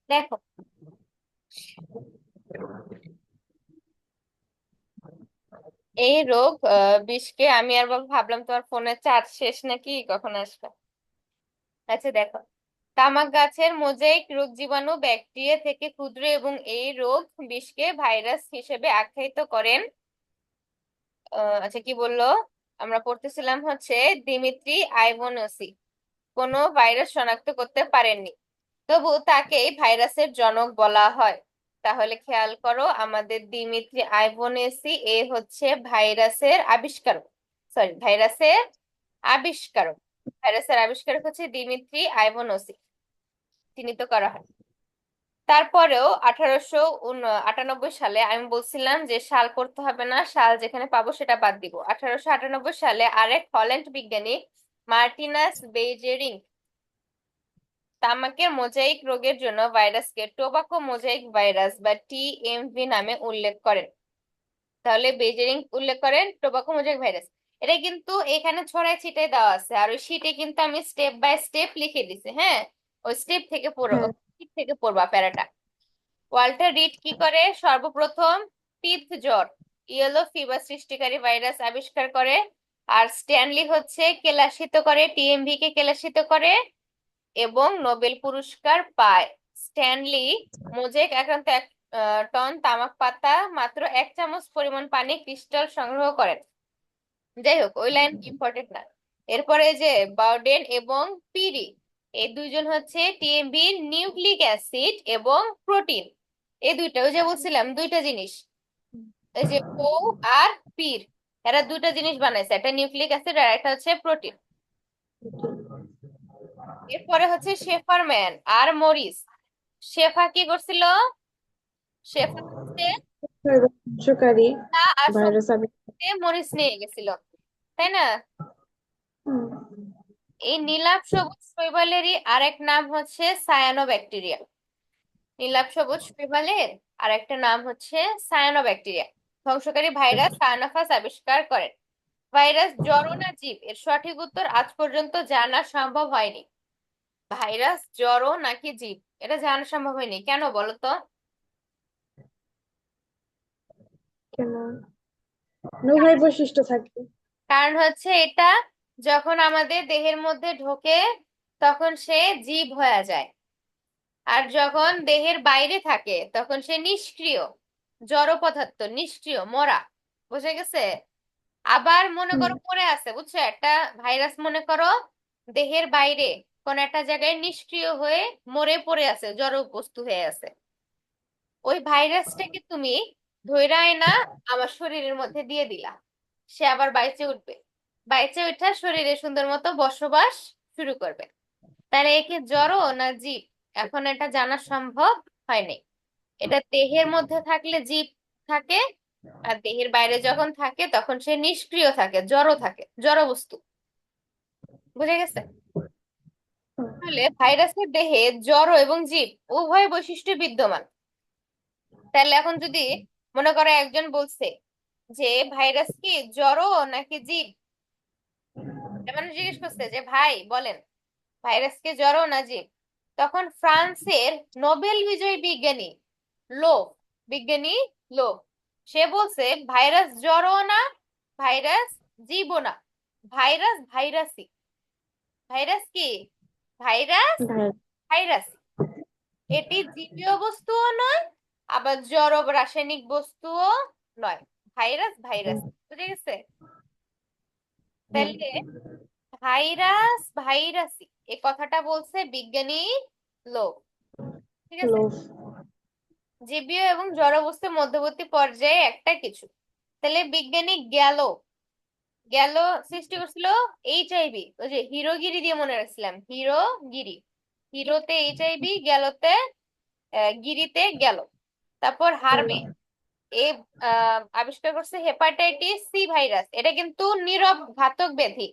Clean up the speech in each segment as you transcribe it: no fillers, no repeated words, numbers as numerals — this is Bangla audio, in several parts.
দেখো, এই রোগ বিষকে আমি আর ভাবলাম তোমার ফোনের চার্জ শেষ নাকি, কখন আসবে। আচ্ছা দেখো, তামাক গাছের মোজাইক রোগ জীবাণু ব্যাকটেরিয়া থেকে ক্ষুদ্র এবং এই রোগ বিষকে ভাইরাস হিসেবে আখ্যায়িত করেন। আচ্ছা কি বললো, আমরা পড়তেছিলাম হচ্ছে দিমিত্রি আইভোনসি কোনো ভাইরাস শনাক্ত করতে পারেননি, তবু তাকে ভাইরাসের জনক বলা হয়। তাহলে খেয়াল করো, আমাদের দিমিত্রি আইভোনেসি এ হচ্ছে ভাইরাসের আবিষ্কারক। সরি, আবিষ্কারক ভাইরাসের আবিষ্কারক হচ্ছে দিমিত্রি আইভোনসি, চিহ্নিত করা হয়। তারপরেও 1898 সালে, আমি বলছিলাম যে সাল করতে হবে না, সাল যেখানে পাবো সেটা বাদ দিব। 1898 সালে আরেক হল্যান্ড বিজ্ঞানী মার্টিনাস বেইজেরিং তামাকের মোজাইক রোগের জন্য ভাইরাসকে টোবাকো মোজাইক ভাইরাস বা টিএমভি নামে উল্লেখ করেন। তাহলে বেইজেরিং উল্লেখ করেন টোবাকো মোজাইক ভাইরাস। এটা কিন্তু এখানে ছড়াই ছিটাই দেওয়া আছে, আর ওই শীটে কিন্তু আমি স্টেপ বাই স্টেপ লিখে দিছি। হ্যাঁ, ওই স্টেপ থেকে পড়ো, হ্যাঁ। শীট থেকে পড়বা প্যারাটা। ওয়াল্টার রিড কি করে, সর্বপ্রথম পিথ জ্বর ইয়েলো ফিভার সৃষ্টিকারী ভাইরাস আবিষ্কার করে। আর স্ট্যানলি হচ্ছে কেলাসিত করে, টিএমভি কে কেলাসিত করে এবং নোবেল পুরস্কার পায়। স্ট্যানলি মোজাইক আক্রান্ত 1 টন তামাক পাতা মাত্র 1 চামচ পরিমাণ পানি ক্রিস্টাল সংগ্রহ করেন। যাই হোক, ওই লাইন ইম্পর্টেন্ট না। এরপরে যে বাউডেন এবং পিরি, এই দুইজন হচ্ছে টিএমবি নিউক্লিক অ্যাসিড এবং প্রোটিন, এই দুইটা, ওই যে বলছিলাম দুইটা জিনিস, এই যে ও আর পির, এরা দুইটা জিনিস বানাইছে, একটা নিউক্লিক অ্যাসিড আর একটা হচ্ছে প্রোটিন। এরপরে হচ্ছে শেফারম্যান আর মরিস। শেফা কি করছিল, শেফা হচ্ছে ধ্বংসকারী তা আর ভাইরাস আমি। সবচেয়ে মরিচ নিয়ে গেছিল, তাই না? হুম। এই নীলাভ সবুজ শৈবালেরই আরেক নাম হচ্ছে সায়ানোব্যাকটেরিয়া। নীলাভ সবুজ শৈবালের আরেকটা নাম হচ্ছে সায়ানোব্যাকটেরিয়া ধ্বংসকারী ভাইরাস সায়ানোফাস আবিষ্কার করেন। ভাইরাস জড় না জীব, এর সঠিক উত্তর আজ পর্যন্ত জানা সম্ভব হয়নি। ভাইরাস জড় নাকি জীব, এটা জানা সম্ভব হয়নি, কেন বলো তো? কেন? উভয় বৈশিষ্ট্য থাকে। কারণ হচ্ছে এটা যখন আমাদের দেহের মধ্যে ঢোকে তখন সে জীব হয়ে যায়, আর যখন দেহের বাইরে থাকে তখন সে নিষ্ক্রিয়, জড় পদার্থ, নিষ্ক্রিয়, মরা। বুঝে গেছে? আবার মনে হুম। করো পড়ে আছে, বুঝছো, একটা ভাইরাস মনে করো দেহের বাইরে কোন একটা জায়গায় নিষ্ক্রিয় হয়ে মরে পড়ে আছে, জড় বস্তু হয়ে আছে, ওই ভাইরাসটাকে তুমি ধইরা না আমার শরীরের মধ্যে দিয়ে দিলা, সে আবার বাইচে উঠবে, বাইচে উঠা শরীরে সুন্দর মতো বসবাস শুরু করবে। তাহলে একে জড় না জীব, এখন এটা জানা সম্ভব হয়নি। এটা দেহের মধ্যে থাকলে জীব থাকে, আর দেহের বাইরে যখন থাকে তখন সে নিষ্ক্রিয় থাকে, জড় থাকে, জড় বস্তু। বুঝে গেছে? তাহলে ভাইরাসের দেহে জড় এবং জীব উভয় বৈশিষ্ট্য বিদ্যমান। তাহলে এখন যদি মনে করো একজন বলছে যে ভাইরাস কি জড় নাকি জীব, মানুষ জিজ্ঞেস করছে যে ভাই বলেন ভাইরাস কি জড় না জীব, তখন ফ্রান্সের নোবেল বিজয়ী বিজ্ঞানী লো, বিজ্ঞানী লো, সে বলছে ভাইরাস জড়ও না, ভাইরাস জীবও না, ভাইরাস ভাইরাসই। ভাইরাস কি, ভাইরাস ভাই। ভাইরাস, এটি জীবীয় বস্তুও নয়, আবার জড় বা রাসায়নিক বস্তুও নয়, ভাইরাস ভাইরাস। বুঝে গেছে? হুম। তাহলে ভাইরাস ভাইরাসই, এই কথাটা বলছে বিজ্ঞানী লোক। ঠিক আছে, লোভ। জীবীয় এবং জড় বস্তুর মধ্যবর্তী পর্যায়ে একটা কিছু। তাহলে বিজ্ঞানী গেল, গেল সৃষ্টি করছিল এইচআইভি, ওই যে হিরোগিরি দিয়ে মনে রাখছিলাম, হিরোগিরি, হিরোতে এইচআইভি, গেলতে গিরিতে গেল। তারপর হুম। হার্ভে এ আবিষ্কার করছে হেপাটাইটিস সি ভাইরাস, এটা কিন্তু নীরব ঘাতক ব্যাধি।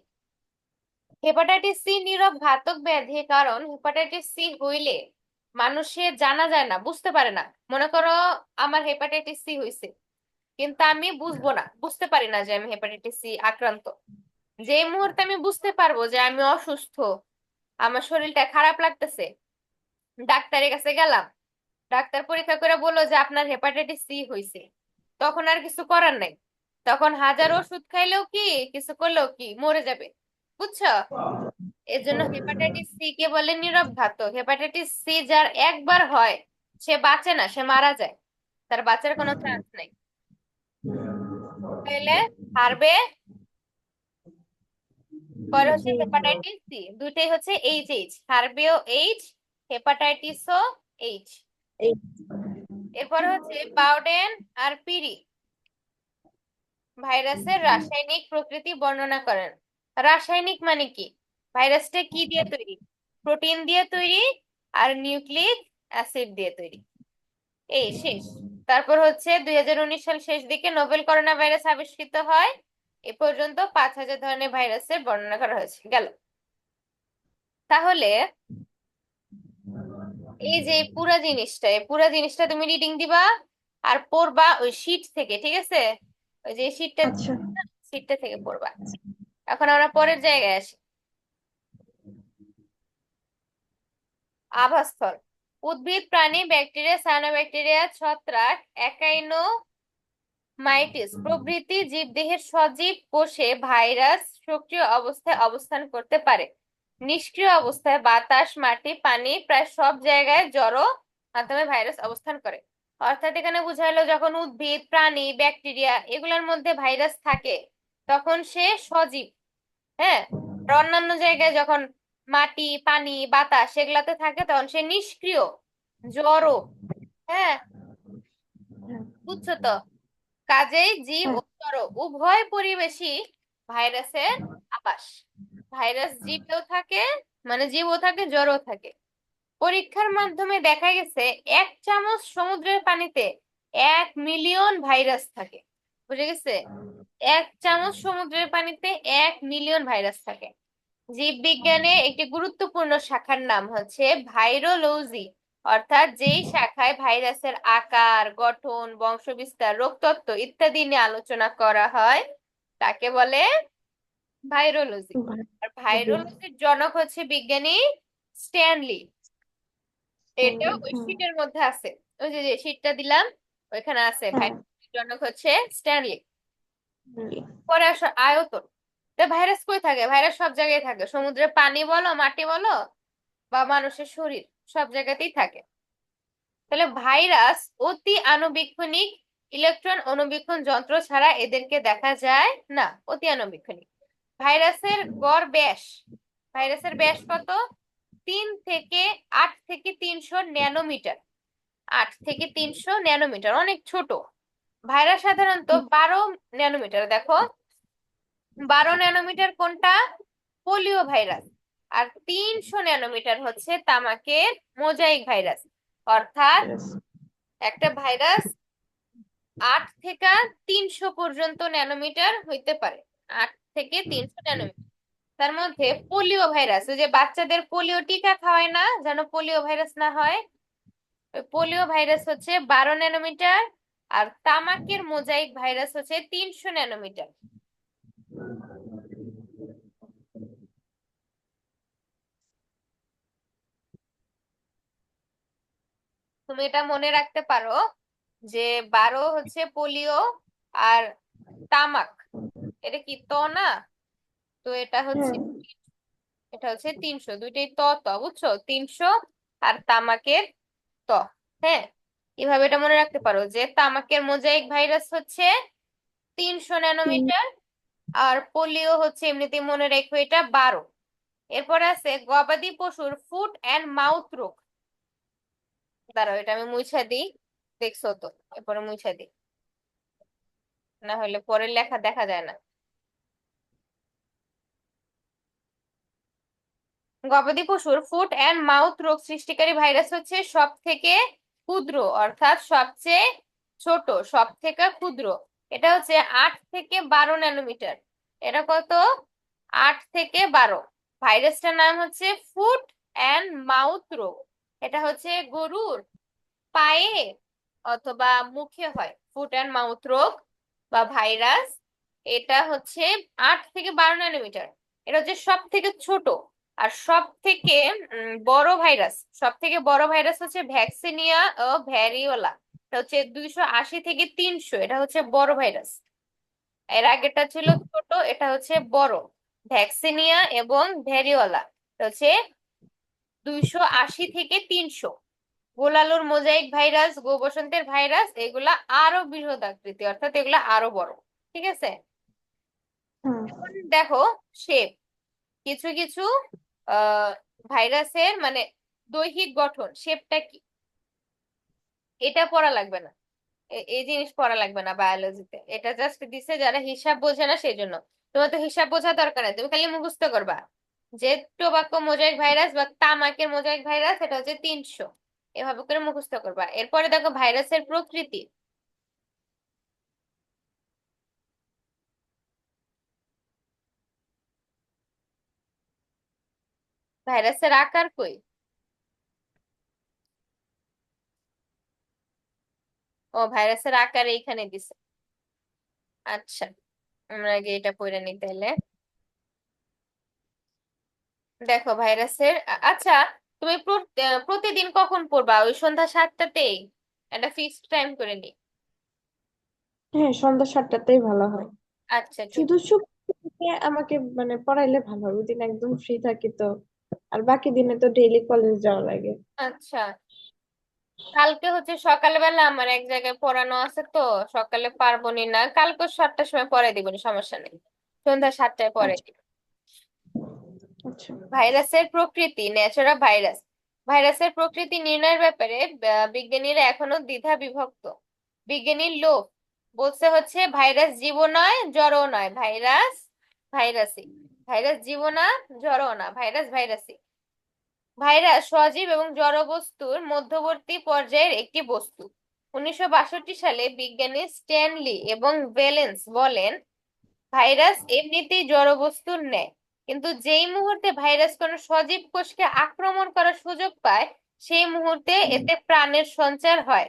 হেপাটাইটিস সি নীরব ঘাতক ব্যাধি, কারণ হেপাটাইটিস সি হইলে মানুষের জানা যায় না, বুঝতে পারে না। মনে করো আমার হেপাটাইটিস সি হইছে, কিন্তু আমি বুঝবো না, বুঝতে পারি না যে আমি হেপাটাইটিস সি আক্রান্ত। যে মুহূর্তে আমি বুঝতে পারবো যে আমি অসুস্থ, আমার শরীরটা খারাপ লাগতেছে, ডাক্তারের কাছে গেলাম, ডাক্তার পরীক্ষা করে বললো যে আপনার হেপাটাইটিস সি হয়েছে, তখন আর কিছু করার নাই। তখন হাজার ওষুধ খাইলেও কি, কিছু করলেও কি, মরে যাবে। বুঝছো? এর জন্য হেপাটাইটিস সি কে বলে নীরব ঘাতক। হেপাটাইটিস সি যার একবার হয় সে বাঁচে না, সে মারা যায়, তার বাঁচার কোনো চান্স নাই। তাহলে হারবে পরে হচ্ছে জি। হেপাটাইটিস সি, দুইটাই হচ্ছে এইচ এইচ, হারবেও এইচ, হেপাটাইটিসও এইচ। এই এরপরে হচ্ছে বাউডেন আর পিরি ভাইরাসের রাসায়নিক প্রকৃতি বর্ণনা করেন। রাসায়নিক মানে কি? ভাইরাসটা কি দিয়ে তৈরি? প্রোটিন দিয়ে তৈরি আর নিউক্লিক অ্যাসিড দিয়ে তৈরি। এই শেষ। তারপর হচ্ছে 2019 সাল শেষ দিকে নোবেল করোনা ভাইরাস আবিষ্কৃত হয়। এ পর্যন্ত 5,000 ধরনের ভাইরাসের বর্ণনা করা হয়েছে। গেল। তাহলে এই যে এই পুরা জিনিসটা তুমি রিডিং দিবা আর পড়বা ওই শীট থেকে, ঠিক আছে? ওই যে শীটটা, আচ্ছা। শীটটা থেকে পড়বা। এখন আমরা পরের জায়গায় আসি। আবাসস্থল। উদ্ভিদ, প্রাণী, ব্যাকটেরিয়া, সায়ানোব্যাকটেরিয়া, ছত্রাক, একাইনোমাইটিস প্রভৃতি জীবদেহের সজীব কোষে ভাইরাস সক্রিয় অবস্থায় অবস্থান করতে পারে। নিষ্ক্রিয় অবস্থায় বাতাস, মাটি, পানি প্রায় সব জায়গায় জড়ো মাধ্যমে ভাইরাস অবস্থান করে। অর্থাৎ এখানে বুঝাইলো যখন উদ্ভিদ, প্রাণী, ব্যাকটেরিয়া এগুলোর মধ্যে ভাইরাস থাকে তখন সে সজীব। হ্যাঁ। আর অন্যান্য জায়গায় যখন মাটি, পানি, বাতাস সেগুলাতে থাকে তখন সে নিষ্ক্রিয়, জড়। হ্যাঁ, হ্যাঁ। বুঝছো তো? কাজেই জীব হ্যাঁ। ও জড় উভয় পরিবেশই ভাইরাসের আবাস। ভাইরাস জীবেও থাকে, মানে জীবও থাকে, জড়ও থাকে। পরীক্ষার মাধ্যমে দেখা গেছে 1 চামচ সমুদ্রের পানিতে 1 মিলিয়ন ভাইরাস থাকে। বুঝে গেছে? 1 চামচ সমুদ্রের পানিতে 1 মিলিয়ন ভাইরাস থাকে। জীববিজ্ঞানে একটি গুরুত্বপূর্ণ শাখার নাম হচ্ছে ভাইরোলজি, অর্থাৎ যেই শাখায় ভাইরাসের আকার, গঠন, বংশবিস্তার, রোগতত্ত্ব ইত্যাদি নিয়ে আলোচনা করা হয় তাকে বলে ভাইরোলজি। আর ভাইরোলজির জনক হচ্ছে বিজ্ঞানী স্ট্যানলি। এটা ওই হুম। শীটের মধ্যে আছে, ওই যে যে শীটটা দিলাম ওইখানে আছে, হ্যাঁ। ভাইরোলজির জনক হচ্ছে স্ট্যানলি। জি। পরে আসো আয়তন। তো ভাইরাস কই থাকে? ভাইরাস সব জায়গায় থাকে, সমুদ্রে পানি বলো, মাটি বলো, বা মানুষের শরীর, সব জায়গাতেই থাকে। তাহলে ভাইরাস অতি আণুবীক্ষণিক, ইলেকট্রন অণুবীক্ষণ যন্ত্র ছাড়া এদেরকে দেখা যায় না। অতি আণুবীক্ষণিক। ভাইরাসের গড় ব্যাস, ভাইরাসের ব্যাস কত? 8 থেকে 300 ন্যানোমিটার। 8 থেকে 300 ন্যানোমিটার, অনেক ছোট। ভাইরাস সাধারণত 12 ন্যানোমিটার। দেখো, 12 ন্যানোমিটার কোনটা? Polio virus. আর 300 ন্যানোমিটার হচ্ছে তামাকের মোজাইক ভাইরাস। অর্থাৎ একটা ভাইরাস 8 থেকে 300 পর্যন্ত ন্যানোমিটার হইতে পারে। 8 থেকে 300 ন্যানোমিটার। তার মধ্যে পোলিও ভাইরাস, ওই যে বাচ্চাদের পোলিও টিকা খাওয়ায় না যেন পোলিও ভাইরাস না হয়, ওই পোলিও ভাইরাস হচ্ছে 12 ন্যানোমিটার। আর তামাকের মোজাইক ভাইরাস হচ্ছে 300 ন্যানোমিটার। তুমি এটা মনে রাখতে পারো যে 12 হচ্ছে পোলিও, আর তামাক, এটা কি ত না? তো এটা হচ্ছে, হ্যাঁ। এটা হচ্ছে 300, দুইটাই ত ত, বুঝছো? 300 আর তামাকের ত। হ্যাঁ, এভাবে এটা মনে রাখতে পারো যে তামাকের মোজাইক ভাইরাস হচ্ছে 300 ন্যানোমিটার, আর পোলিও হচ্ছে, এমনিতেই মনে রেখো এটা 12। এরপরে আছে গবাদি পশুর ফুট অ্যান্ড মাউথ রোগ। দাঁড়াও, এটা আমি মুছা দিই, দেখছো তো? এরপরে মুছা দিই, না হলে পরের লেখা দেখা যায় না। গবাদি পশুর ফুট অ্যান্ড মাউথ রোগ সৃষ্টিকারী ভাইরাস হচ্ছে সব থেকে ক্ষুদ্র, অর্থাৎ সবচেয়ে ছোট, সব থেকে ক্ষুদ্র। এটা হচ্ছে 8 থেকে 12 ন্যানোমিটার। এটা কত? 8 থেকে 12। ভাইরাসটার নাম হচ্ছে ফুট অ্যান্ড মাউথ রোগ। এটা হচ্ছে গরুর পায়ে অথবা মুখে হয় ফুট অ্যান্ড মাউথ রোগ বা ভাইরাস। এটা হচ্ছে 8 থেকে 12 ন্যানোমিটার। এটা হচ্ছে সব থেকে ছোট। আর সব থেকে বড় ভাইরাস হচ্ছে ভ্যাকসিনিয়া ও ভ্যারিওলা। এটা হচ্ছে 280 থেকে 300, এটা হচ্ছে বড় ভাইরাস। এর আগেটা ছিল ছোট, এটা হচ্ছে বড়। ভ্যাকসিনিয়া এবং ভ্যারিওলা এটা হচ্ছে 280 থেকে 300। গোলালুর মোজাইক ভাইরাস, গো বসন্তের ভাইরাস, এগুলা আরো বৃহৎ আকৃতি, অর্থাৎ এগুলা আরো বড়। ঠিক আছে। হুম। এখন দেখো শেপ, কিছু কিছু আহ ভাইরাসের মানে দৈহিক গঠন, শেপটা কি, এটা পড়া লাগবে না। এই জিনিস পড়া লাগবে না বায়োলজিতে, এটা জাস্ট দিছে যারা হিসাব বোঝে না সেই জন্য। তোমার তো হিসাব বোঝা দরকার নেই, তুমি খালি মুখস্থ করবা যে টোবাকো মোজাইক ভাইরাস বা তামাকের মোজাইক ভাইরাস এটা হচ্ছে 300, এভাবে করে মুখস্থ করবা। এরপরে দেখো ভাইরাসের প্রকৃতি। ভাইরাসের আকার কই? ও, ভাইরাসের আকার এইখানে দিছে। আচ্ছা, আমরা আগে এটা পড়ে নিই তাহলে। দেখো ভাইরাসের আচ্ছা, তুমি প্রতিদিন কখন পড়বা? ওই সন্ধ্যা 7টাতেই একটা ফিক্সড টাইম করে নি। হ্যাঁ, সন্ধ্যা 7টাতেই ভালো হয়। আচ্ছা ঠিক। শুধু শুক্রবারে আমাকে মানে পড়াইলে ভালো হয়, ওই দিন একদম ফ্রি থাকি তো। আর বাকি দিনে তো ডেইলি কলেজ যাওয়া লাগে। আচ্ছা, কালকে হচ্ছে সকালবেলা আমার এক জায়গায় পড়ানো আছে তো, সকালে পারবো নি না, কালকে 7টার সময় পড়াই দিবনি, সমস্যা নেই। সন্ধ্যা 7টায় পড়াই আচ্ছা। দিব। আচ্ছা। ভাইরাসের প্রকৃতি, নেচার অফ ভাইরাস। ভাইরাসের প্রকৃতি নির্ণয়ের ব্যাপারে বিজ্ঞানীরা এখনো দ্বিধা বিভক্ত। বিজ্ঞানী লোক বলছে হচ্ছে ভাইরাস জীব নয়, জড়ও নয়, ভাইরাস ভাইরাসই। ভাইরাস জীব না, জড়ও না, ভাইরাস ভাইরাসই। ভাইরাস সজীব এবং জড় বস্তুর মধ্যবর্তী পর্যায়ের একটি বস্তু। 1962 সালে বিজ্ঞানী স্ট্যানলি এবং ভ্যালেন্স বলেন ভাইরাস এমনিতেই জড় বস্তুর ন্যায়, কিন্তু যেই মুহূর্তে ভাইরাস কোনো সজীব কোষকে আক্রমণ করার সুযোগ পায় সেই মুহূর্তে এতে প্রাণের সঞ্চার হয়।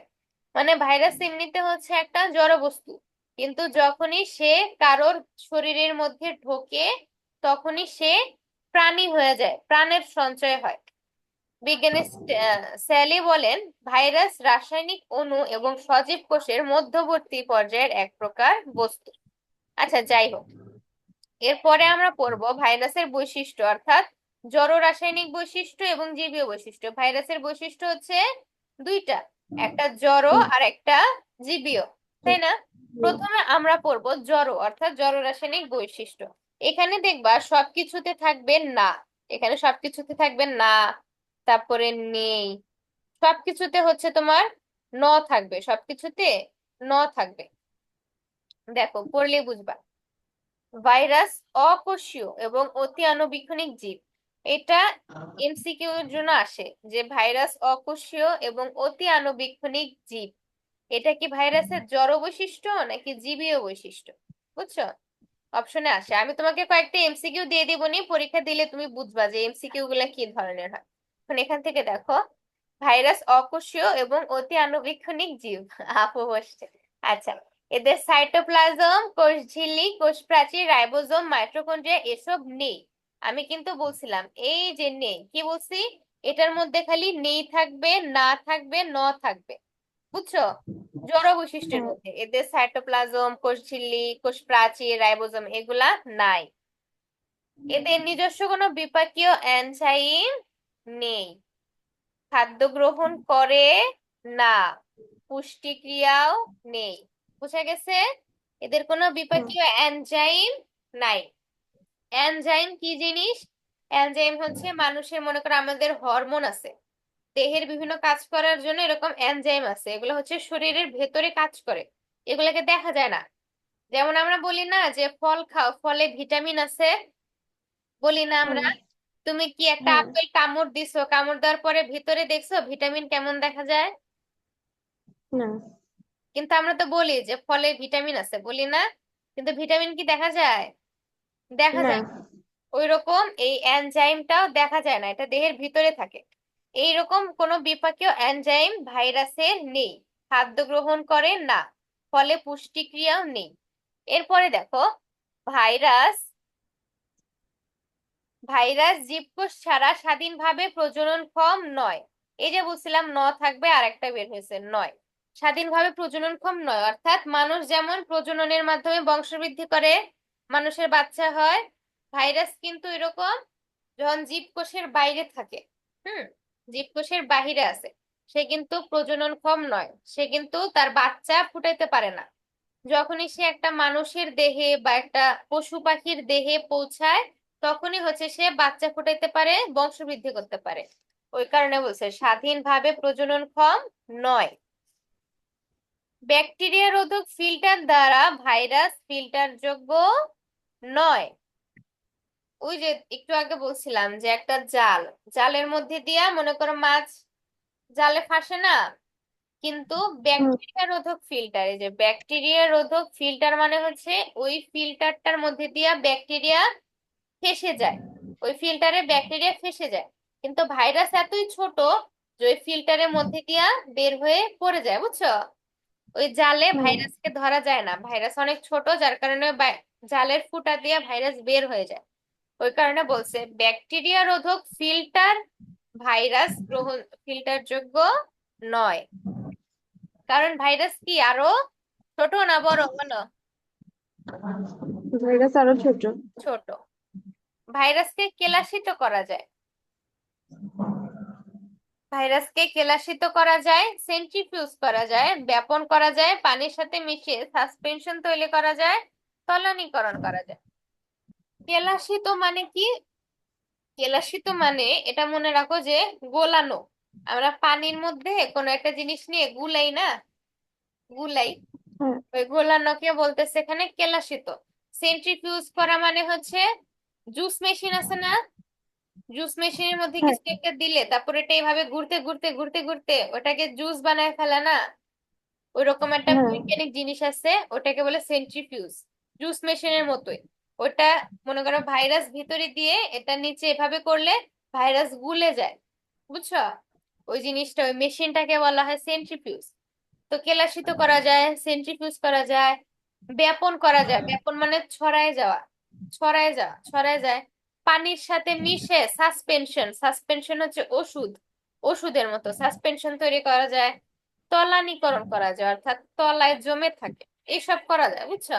মানে ভাইরাস এমনিতে হচ্ছে একটা জড় বস্তু, কিন্তু যখনই সে কারোর শরীরের মধ্যে ঢোকে তখনই সে প্রাণী হয়ে যায়, প্রাণের সঞ্চয় হয়। বিজ্ঞানী স্যালি বলেন ভাইরাস রাসায়নিক অণু এবং সজীব কোষের মধ্যবর্তী পর্যায়ের এক প্রকার বস্তু। আচ্ছা যাই হোক, এরপরে আমরা পড়বো ভাইরাসের বৈশিষ্ট্য, অর্থাৎ জড় রাসায়নিক বৈশিষ্ট্য এবং জীবীয় বৈশিষ্ট্য। ভাইরাসের বৈশিষ্ট্য হচ্ছে দুইটা, একটা জড় হুম। আর একটা জীবীয়, তাই না? হুম। প্রথমে আমরা পড়বো জড় অর্থাৎ জড় রাসায়নিক বৈশিষ্ট্য। এখানে দেখবা সবকিছুতে থাকবে না, এখানে সবকিছুতে থাকবে না, তারপরে নেই, সবকিছুতে হচ্ছে তোমার ন থাকবে, সবকিছুতে ন থাকবে। দেখো পড়লে বুঝবা। ভাইরাস অকোষীয় এবং অতি আণুবীক্ষণিক জীব। এটা এমসিকিউ এর জন্য আসে যে ভাইরাস অকোষীয় এবং অতি আণুবীক্ষণিক জীব, এটা কি ভাইরাসের জড় বৈশিষ্ট্য নাকি জীবীয় বৈশিষ্ট্য? বুঝছো? অপশনে আসে। আমি তোমাকে কয়েকটা এমসিকিউ দিয়ে দিব, নি পরীক্ষা দিলে তুমি বুঝবা যে এমসিকিউ গুলা কি ধরনের হয়। এখন এখান থেকে দেখো, ভাইরাস অকোষীয় এবং অতি আণুবীক্ষণিক জীব। আপু বসছে। আচ্ছা, এদের সাইটোপ্লাজম, কোষঝিল্লি, কোষ প্রাচীর, রাইবোজোম, মাইটোকন্ড্রিয়া এসব নেই। আমি কিন্তু বলছিলাম এই যে নেই, কি বলছি? এটার মধ্যে খালি নেই থাকবে, না থাকবে, ন থাকবে। বুঝছো? জড় বৈশিষ্ট্যের হ্যাঁ। মধ্যে এদের সাইটোপ্লাজম, কোষঝিল্লি, কোষ প্রাচীর, রাইবোজোম এগুলা নাই। এদের নিজস্ব কোনো বিপাকীয় এনজাইম নেই, খাদ্য গ্রহণ করে না, পুষ্টিক্রিয়াও নেই। বুঝা গেছে? এদের কোনো হুম। বিপাকীয় এনজাইম নাই। এনজাইম কি জিনিস? এনজাইম হচ্ছে মানুষের, মনে করো আমাদের হরমোন আছে, দেহের বিভিন্ন কাজ করার জন্য এরকম এনজাইম আছে, এগুলো হচ্ছে শরীরের ভেতরে কাজ করে, এগুলোকে দেখা যায় না। যেমন আমরা বলি না যে ফল খাও, ফলে ভিটামিন আছে, বলি না আমরা? হুম। তুমি কি একটা হ্যাঁ। আপেল কামড় দিছো, কামড় দেওয়ার পরে ভিতরে দেখছো ভিটামিন কেমন দেখা যায়? না। কিন্তু আমরা তো বলি যে ফলে ভিটামিন আছে, বলি না? কিন্তু ভিটামিন কি দেখা যায়? দেখা না। যায় না। ওই রকম এই এনজাইমটাও দেখা যায় না, এটা দেহের ভিতরে থাকে। এইরকম কোনো বিপাকীয় এনজাইম ভাইরাসের নেই, খাদ্য গ্রহণ করে না, ফলে পুষ্টিক্রিয়াও নেই। এরপরে দেখো ভাইরাস ভাইরাস জীবকোষ ছাড়া স্বাধীনভাবে প্রজননক্ষম নয়। এই যে বলছিলাম থাকবে, আর একটা বের হয়েছে নয়। স্বাধীনভাবে প্রজননক্ষম নয় অর্থাৎ মানুষ যেমন প্রজননের মাধ্যমে বংশবৃদ্ধি করে, মানুষের বাচ্চা হয়, ভাইরাস কিন্তু এরকম যখন জীবকোষের বাইরে থাকে, হুম, জীবকোষের বাহিরে আছে, সে কিন্তু প্রজননক্ষম নয়, সে কিন্তু তার বাচ্চা ফুটাইতে পারে না। যখনই সে একটা মানুষের দেহে বা একটা পশু পাখির দেহে পৌঁছায়, তখনই হচ্ছে সে বাচ্চা ফুটাইতে পারে, বংশবৃদ্ধি করতে পারে। ওই কারণে বলছে স্বাধীনভাবে প্রজননক্ষম নয়। ব্যাকটেরিয়া রোধক ফিল্টার দ্বারা ভাইরাস ফিল্টারযোগ্য নয়। ওই যে একটু আগে বলছিলাম যে একটা জাল, জালের মধ্যে দিয়া মনে করো মাছ জালে ফাঁসে না, কিন্তু হুম। ব্যাকটেরিয়া রোধক ফিল্টার, এই যে ব্যাকটেরিয়া রোধক ফিল্টার মানে হচ্ছে ওই ফিল্টারটার মধ্যে দিয়া ব্যাকটেরিয়া ফেঁসে যায়, ওই ফিল্টারে ব্যাকটেরিয়া ফেঁসে যায়। কিন্তু ভাইরাস এতই ছোট যে ওই ফিল্টারের মধ্যে দিয়া বের হয়ে পড়ে যায়, বুঝছো? ওই জালে হুম। ভাইরাসকে ধরা যায় না, ভাইরাস অনেক ছোট, যার কারণে জালের ফুটা দিয়ে ভাইরাস বের হয়ে যায়। ওই কারণে বলছে ব্যাকটেরিয়া রোধক ফিল্টার ভাইরাস গ্রহণ ফিল্টার যোগ্য নয়। কারণ ভাইরাস কি আরো ছোট না বড় বলো? ভাইরাস আরো ছোট। ছোট। ভাইরাসকে কেলাসিত করা যায়, ভাইরাসকে কেলাসিত করা যায়, সেন্ট্রিফিউজ করা যায়, ব্যাপন করা যায়, পানির সাথে মিশিয়ে সাসপেনশন তৈরি করা যায়, তলানীকরণ করা যায়। কেলাসিত মানে কি? কেলাসিত মানে এটা মনে রাখো যে গোলানো। আমরা পানির মধ্যে কোনো একটা জিনিস নিয়ে গুলাই না, গুলাই, হ্যাঁ। ওই গোলানোকে বলতেছে এখানে কেলাসিত। সেন্ট্রিফিউজ করা মানে হচ্ছে জুস মেশিন আছে না, জুস মেশিনের মধ্যে হ্যাঁ। কিছু একটা দিলে তারপরে এটা এইভাবে ঘুরতে ঘুরতে ঘুরতে ঘুরতে ওটাকে জুস বানায় ফেলে না, ওইরকম একটা হ্যাঁ। বৈজ্ঞানিক জিনিস আছে, ওটাকে বলে সেন্ট্রিফিউজ। জুস মেশিনের মতোই ওটা। মনে করো ভাইরাস ভিতরে দিয়ে এটা নিচে এভাবে করলে ভাইরাস গুলে যায়, বুঝছো? ওই জিনিসটা, ওই মেশিনটাকে বলা হয় সেন্ট্রিফিউজ। তো কেলাসিত করা যায়, সেন্ট্রিফিউজ করা যায়, ব্যাপন করা যায়। ব্যাপন মানে ছড়ায় যাওয়া, ছড়ায় যাওয়া, ছড়ায় যায়। পানির সাথে মিশে সাসপেনশন, সাসপেনশন হচ্ছে ওষুধ, ওষুধের মতো সাসপেনশন তৈরি করা যায়। তলানীকরণ করা যায় অর্থাৎ তলায় জমে থাকে, এইসব করা যায়, বুঝছো?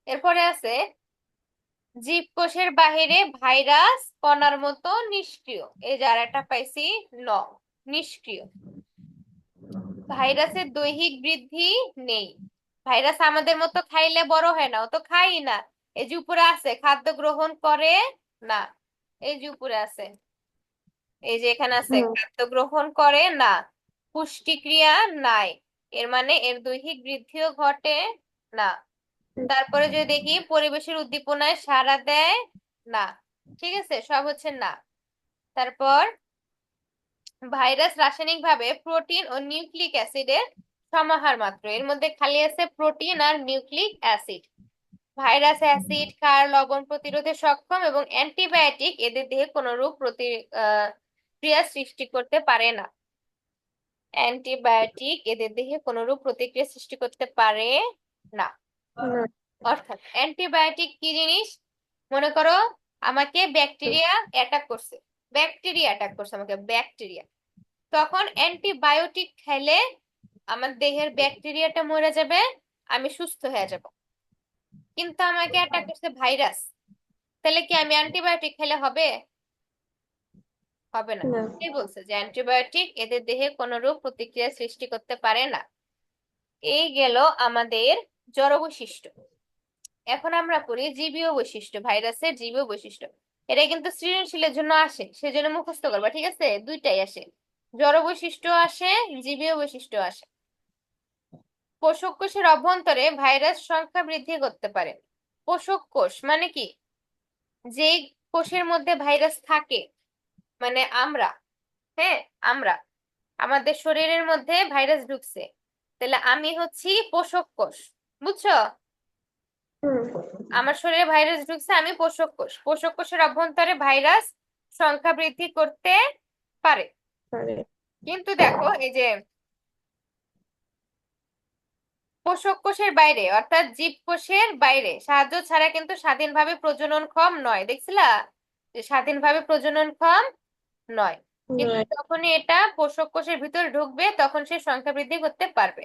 এরপরে আছে জীবকোষের বাহিরে ভাইরাস কণার মতো নিষ্ক্রিয়। এই যে আর একটা পাইছি, ন, নিষ্ক্রিয়। ভাইরাসের দৈহিক বৃদ্ধি নেই। ভাইরাস আমাদের মতো খাইলে বড় হয় না, ও তো খাই না। এই যে উপরে আছে খাদ্য গ্রহণ করে না, এই যে উপরে আছে, এই যে এখানে আছে হুম। খাদ্য গ্রহণ করে না, পুষ্টিক্রিয়া নাই, এর মানে এর দৈহিক বৃদ্ধিও ঘটে না। তারপরে যদি দেখি পরিবেশের উদ্দীপনায় সাড়া দেয় না, ঠিক আছে, সব হচ্ছে না। তারপর ভাইরাস রাসায়নিকভাবে প্রোটিন ও নিউক্লিক অ্যাসিডের সমাহার মাত্র, এর মধ্যে খালি আছে প্রোটিন আর নিউক্লিক অ্যাসিড। ভাইরাস অ্যাসিড ক্ষার লবণ প্রতিরোধে সক্ষম এবং অ্যান্টিবায়োটিক এদের দেহে কোনো রূপ ক্রিয়া সৃষ্টি করতে পারে না। অ্যান্টিবায়োটিক এদের দেহে কোনরূপ প্রতিক্রিয়া সৃষ্টি করতে পারে না। হুম। অর্থাৎ অ্যান্টিবায়োটিক কি জিনিস? মনে করো আমাকে ব্যাকটেরিয়া অ্যাটাক করছে, ব্যাকটেরিয়া অ্যাটাক করছে আমাকে, ব্যাকটেরিয়া, তখন অ্যান্টিবায়োটিক খেলে আমার দেহের ব্যাকটেরিয়াটা মরে যাবে, আমি সুস্থ হয়ে যাব। কিন্তু আমাকে অ্যাটাক করছে ভাইরাস, তাহলে কি আমি অ্যান্টিবায়োটিক খেলে হবে? হবে না। না। এই বলছে যে অ্যান্টিবায়োটিক এদের দেহে কোনো রূপ প্রতিক্রিয়া সৃষ্টি করতে পারে না। এই গেল আমাদের জড় বৈশিষ্ট্য। এখন আমরা পড়ি জীবীয় বৈশিষ্ট্য, ভাইরাসের জীবীয় বৈশিষ্ট্য। এটা কিন্তু সৃজনশীলের জন্য আসে, সেজন্য মুখস্থ করবা, ঠিক আছে? দুইটাই আসে, জড় বৈশিষ্ট্য আসে, জীবীয় বৈশিষ্ট্য আসে। পোষক কোষের অভ্যন্তরে ভাইরাস সংখ্যা বৃদ্ধি করতে পারে। পোষক কোষ মানে কি? যেই কোষের মধ্যে ভাইরাস থাকে, মানে আমরা, হ্যাঁ, আমরা, আমাদের শরীরের মধ্যে ভাইরাস ঢুকছে, তাহলে আমি হচ্ছি পোষক কোষ, বুঝছো? হুম। আমার শরীরে ভাইরাস ঢুকছে, আমি পোষক কোষ। পোষক কোষের অভ্যন্তরে ভাইরাস সংখ্যা বৃদ্ধি করতে পারে। পারে। কিন্তু দেখো এই যে পোষক কোষের বাইরে অর্থাৎ জীবকোষের বাইরে সাহায্য ছাড়া কিন্তু স্বাধীনভাবে প্রজননক্ষম নয়। দেখছিলা যে স্বাধীনভাবে প্রজননক্ষম নয়, কিন্তু Right. যখনই এটা পোষক কোষের ভিতর ঢুকবে তখন সে সংখ্যা বৃদ্ধি করতে পারবে।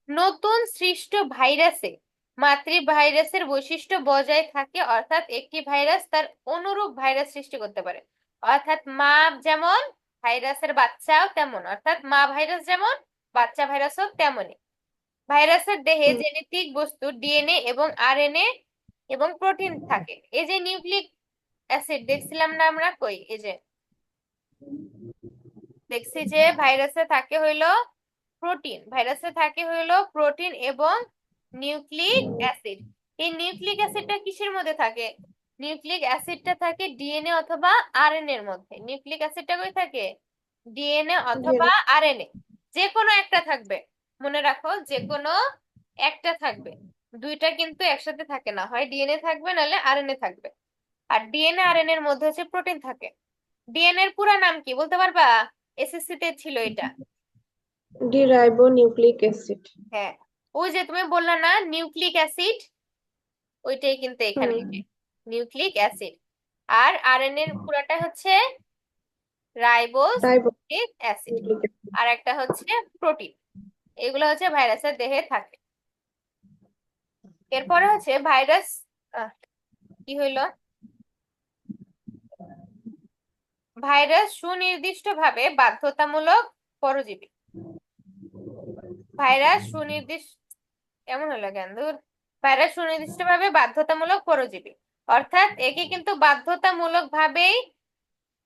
নতুন সৃষ্ট ভাইরাসে মাতৃভাইরাসের বৈশিষ্ট্য বজায় থাকে, অর্থাৎ একটি ভাইরাস তার অনুরূপ ভাইরাস সৃষ্টি করতে পারে। অর্থাৎ মা যেমন, ভাইরাসের বাচ্চাও তেমন, অর্থাৎ মা ভাইরাস যেমন, বাচ্চা ভাইরাসও তেমনই। ভাইরাসের দেহে হুম, জেনেটিক বস্তু ডিএনএ এবং আরএনএ এবং প্রোটিন থাকে। এই যে নিউক্লিক অ্যাসিড দেখছিলাম না আমরা, কই এই যে দেখছি যে ভাইরাসে থাকে হইলো প্রোটিন, ভাইরাসে থাকে হইলো প্রোটিন এবং নিউক্লিক অ্যাসিড। এই নিউক্লিক অ্যাসিডটা কিসের মধ্যে থাকে? নিউক্লিক অ্যাসিডটা থাকে ডিএনএ অথবা আরএনএ এর মধ্যে। নিউক্লিক অ্যাসিডটা কই থাকে? ডিএনএ অথবা DNA আরএনএ, যে কোনো একটা থাকবে। মনে রাখো যে কোনো একটা থাকবে, দুইটা কিন্তু একসাথে থাকে না, হয় ডিএনএ থাকবে নাহলে আরএনএ থাকবে। আর ডিএনএ আরএনএ এর মধ্যে হচ্ছে প্রোটিন থাকে। ডিএনএ এর পুরা নাম কি বলতে পারবা? এসএসসি তে ছিল এটা। ডিরাইবোনিউক্লিক অ্যাসিড। হ্যাঁ, ওই যে তুমি বললা না নিউক্লিক অ্যাসিড, ওইটাই কিন্তু এখানে হুম, এই যে নিউক্লিক অ্যাসিড। আর আরএনএ এর পুরাটা হচ্ছে ribose nucleic acid. Ribonucleic acid. আর একটা হচ্ছে প্রোটিন। এগুলো হচ্ছে ভাইরাসের দেহে থাকে। এরপরে হচ্ছে ভাইরাস, আহ, কি হইলো, ভাইরাস সুনির্দিষ্টভাবে বাধ্যতামূলক পরজীবী। ভাইরাস সুনির্দিষ্ট, এমন হলো কেন ধুর। ভাইরাস সুনির্দিষ্টভাবে বাধ্যতামূলক পরজীবী, অর্থাৎ একে কিন্তু বাধ্যতামূলক ভাবেই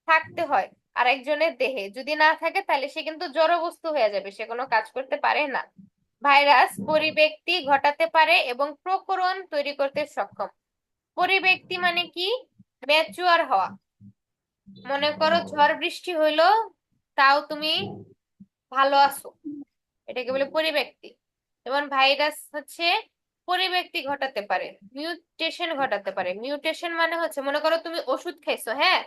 থাকতে হয় আরেকজনের দেহে। যদি না থাকে তাহলে সে কিন্তু জড়বস্তু হয়ে যাবে, সে কোনো কাজ করতে পারে না। ভাইরাস পরিব্যক্তি ঘটাতে পারে এবং প্রকরণ তৈরি করতে সক্ষম। পরিব্যক্তি মানে কি? ম্যাচিওর হওয়া। মনে করো ঝড় বৃষ্টি হইলো, তাও তুমি ভালো আছো, এটাকে বলে পরিব্যক্তি। যেমন ভাইরাস হচ্ছে পরিব্যক্তি ঘটাতে পারে, মিউটেশন ঘটাতে পারে। মিউটেশন মানে হচ্ছে, মনে করো তুমি ওষুধ খাইছো, হ্যাঁ,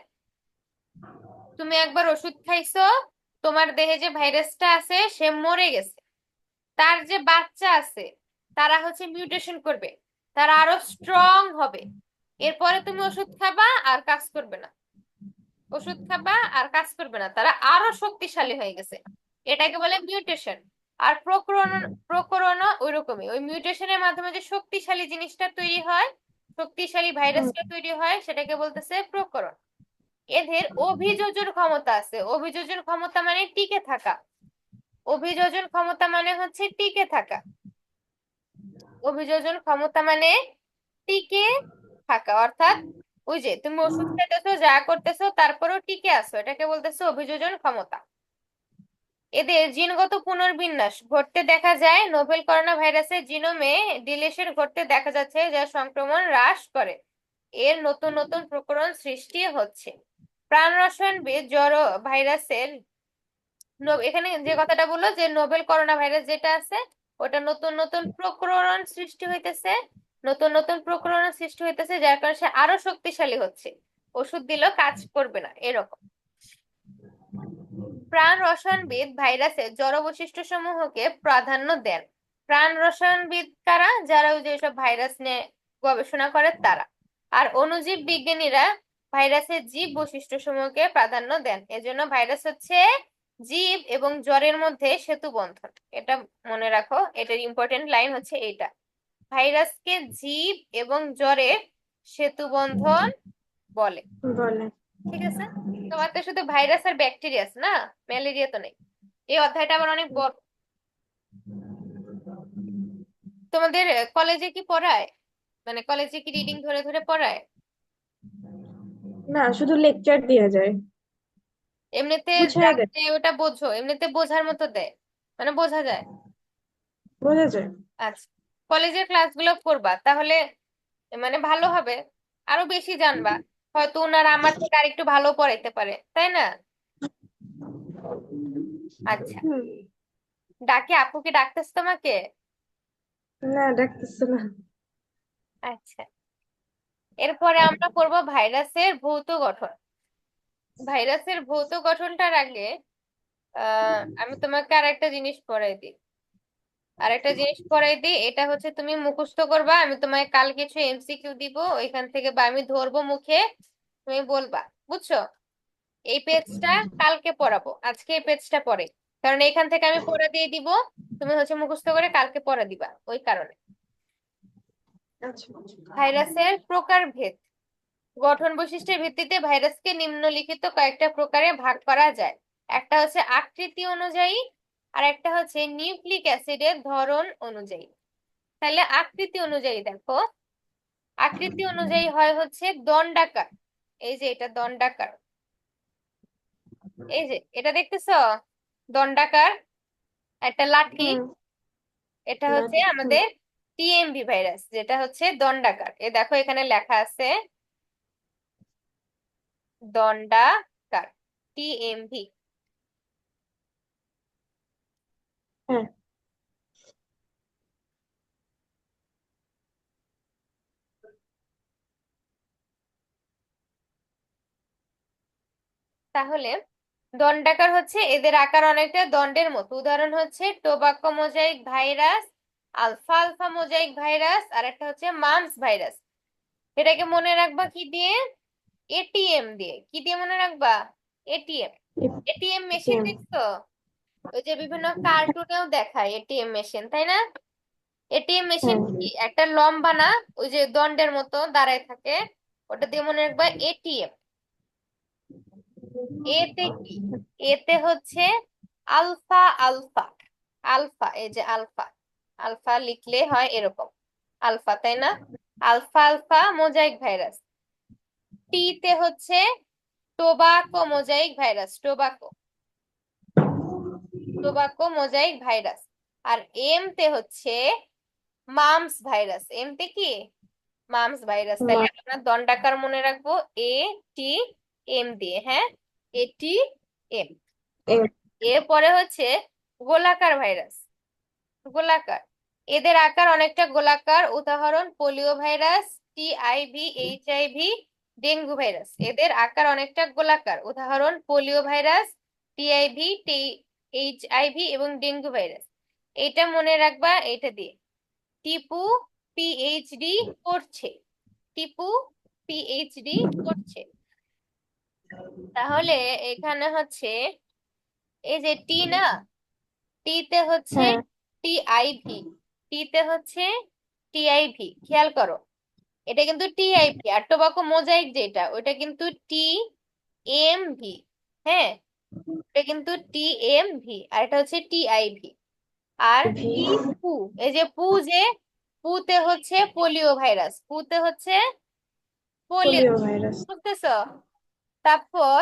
তুমি একবার ওষুধ খাইছো, তোমার দেহে যে ভাইরাসটা আছে সে মরে গেছে, তার যে বাচ্চা আছে তারা হচ্ছে মিউটেশন করবে, তারা আরো স্ট্রং হবে। এরপরে তুমি ওষুধ খাবা আর কাজ করবে না, ওষুধ খাবা আর কাজ করবে না, তারা আরো শক্তিশালী হয়ে গেছে, এটাকে বলে মিউটেশন। আর প্রকরণ, প্রকরণও ওইরকমই, ওই মিউটেশনের মাধ্যমে যে শক্তিশালী জিনিসটা তৈরি হয়, শক্তিশালী হুম, ভাইরাসটা তৈরি হয়, সেটাকে বলতেছে প্রকরণ। এদের অভিযোজন ক্ষমতা আছে। অভিযোজন ক্ষমতা মানে টিকে থাকা। অভিযোজন ক্ষমতা মানে হচ্ছে টিকে থাকা। অভিযোজন ক্ষমতা মানে টিকে থাকা, অর্থাৎ ওই যে তুমি ওষুধ খেতেছো যা করতেছো তারপরেও টিকে আছো, এটাকে বলতেছে অভিযোজন ক্ষমতা। এদের জিনগত পুনর্বিন্যাস ঘটতে দেখা যায়। নোভেল করোনা ভাইরাসের জিনোমে ডিলিশন ঘটতে দেখা যাচ্ছে, যা সংক্রমণ হ্রাস করে। এর নতুন নতুন প্রকরণ সৃষ্টি হচ্ছে। প্রাণ রসায়নবিদ জড় ভাইরাসের এখানে যে কথাটা বললো যে নোভেল করোনা ভাইরাস যেটা আছে, ওটা নতুন নতুন প্রকরণ সৃষ্টি হইতেছে, নতুন নতুন প্রকরণ সৃষ্টি হইতেছে, যার কারণে সে আরো শক্তিশালী হচ্ছে। ওষুধ দিলেও কাজ করবে না এরকম। প্রাণ রসায়নবিদ ভাইরাসের জড় বৈশিষ্ট্য সমূহকে প্রাধান্য দেন। প্রাণ রসায়নবিদ কারা? যারা ওই যে সব ভাইরাস নিয়ে গবেষণা করে তারা। আর অণুজীব বিজ্ঞানীরা ভাইরাসের জীব বৈশিষ্ট্য সমূহকে প্রাধান্য দেন। এজন্য ভাইরাস হচ্ছে জীব এবং জ্বরের মধ্যে সেতু বন্ধন। এটা মনে রাখো, এটার ইম্পর্টেন্ট লাইন হচ্ছে এইটা। ভাইরাসকে জীব এবং জ্বরের সেতু বন্ধন বলে। বলে। ঠিক আছে, তোমার তো শুধু ভাইরাস আর ব্যাকটেরিয়া আছে না, ম্যালেরিয়া তো নেই। এই অধ্যায়টা আবার অনেক বড়। তোমাদের কলেজে কি পড়ায়? মানে কলেজে কি রিডিং ধরে ধরে পড়ায়? না, শুধু লেকচার দেয়া যায়, এমনিতে বুঝায় দেয়, যাতে ওটা বোঝো, এমনিতে বোঝার মতো দেয়, মানে বোঝা যায়। বোঝা যায়। আচ্ছা, কলেজের ক্লাসগুলো করবা তাহলে মানে ভালো হবে, আরো বেশি জানবা। হয়তো ওনারা আমার থেকে আরেকটু ভালো পড়াইতে পারে, তাই না? আচ্ছা, হুম। ডাকে, আপু কি ডাকতেছে তোমাকে? না, ডাকতেছে না। আচ্ছা, এরপরে আমরা পড়বো ভাইরাসের ভৌত গঠন। ভাইরাসের ভৌত গঠনটার আগে আমি তোমাকে আর একটা জিনিস পড়াই দিই। আর একটা জিনিস পড়াই দিই, এটা হচ্ছে তুমি মুখস্থ করবা, আমি তোমায় কাল কিছু এমসিকিউ দিব ওইখান থেকে, বা আমি ধরবো মুখে, তুমি বলবা, বুঝছো? এই পেজটা কালকে পড়াবো, আজকে এই পেজটা পড়ে, কারণ এখান থেকে আমি পড়া দিয়ে দিব, তুমি হচ্ছে মুখস্থ করে কালকে পড়া দিবা, ওই কারণে। আচ্ছা। ভাইরাসের প্রকারভেদ। গঠন বৈশিষ্ট্যের ভিত্তিতে ভাইরাসকে নিম্নলিখিত কয়েকটা প্রকারে ভাগ করা যায়। একটা হচ্ছে আকৃতি অনুযায়ী, আর একটা হচ্ছে নিউক্লিক অ্যাসিডের ধরন অনুযায়ী। তাহলে আকৃতি অনুযায়ী দেখো, আকৃতি অনুযায়ী হয় হচ্ছে দণ্ডাকার। এই যে এটা দণ্ডাকার, এই যে এটা দেখতেছো, দণ্ডাকার, একটা লাঠি। হুম। এটা হচ্ছে লাঠি, হুম। আমাদের টিএমভি ভাইরাস, যেটা হচ্ছে দণ্ডাকার। এ দেখো এখানে লেখা আছে দণ্ডাকার, টিএমভি। হ্যাঁ। তাহলে দণ্ডাকার হচ্ছে, এদের আকার অনেকটা দণ্ডের মতো। উদাহরণ হচ্ছে tobacco mosaic virus, alpha alpha mosaic virus, আর একটা হচ্ছে মামস ভাইরাস। এটাকে মনে রাখবা কি দিয়ে? এটিএম দিয়ে। কি দিয়ে মনে রাখবা? এটিএম। ATM machine ATM. দেখছো? ওই যে বিভিন্ন কার্টুনেও দেখায় এটিএম মেশিন, তাই না? এটিএম মেশিন হ্যাঁ। কি একটা লম্বা না, ওই যে দণ্ডের মতো দাঁড়ায় থাকে, ওটা দিয়ে মনে রাখবা এটিএম। এতে কি? এতে হচ্ছে আলফা আলফা, আলফা, এই যে আলফা, আলফা লিখলে হয় এরকম, আলফা, তাই না? Alpha alpha mosaic virus. T তে হচ্ছে tobacco mosaic virus, tobacco, tobacco mosaic virus. আর এম তে হচ্ছে মামস ভাইরাস। এম তে কি? Mumps virus. তাহলে আমরা দণ্ডাকার মনে রাখবো এ টি এম দিয়ে, হ্যাঁ, এটি এম। এরপরে হচ্ছে গোলাকার ভাইরাস, গোলাকার। এদের আকার অনেকটা গোলাকার। উদাহরণ polio virus, TIV, HIV, dengue virus. এদের আকার অনেকটা গোলাকার। উদাহরণ পোলিও ভাইরাস, টিআইভি, এইচআইভি এবং ডেঙ্গু ভাইরাস। এটা মনে রাখবা এটা দিয়ে। টিপু পিএইচডি করছে, টিপু পিএইচডি করছে। তাহলে এখানে হচ্ছে এই যে টি না, টি তে হচ্ছে হ্যাঁ। টিআইভি, টি তে হচ্ছে টিআইভি, খেয়াল করো, এটা কিন্তু টিআইভি। আর টোবাকো মোজাইক যেটা, ওটা কিন্তু টি এম ভি, হ্যাঁ, এটা কিন্তু টি এম ভি, আর এটা হচ্ছে টিআইভি। আর ভি। টি পু, এই যে পু, যে পুতে হচ্ছে পোলিও ভাইরাস, পুতে হচ্ছে পোলিও, পোলিও ভাইরাস। বুঝতেছো? তারপর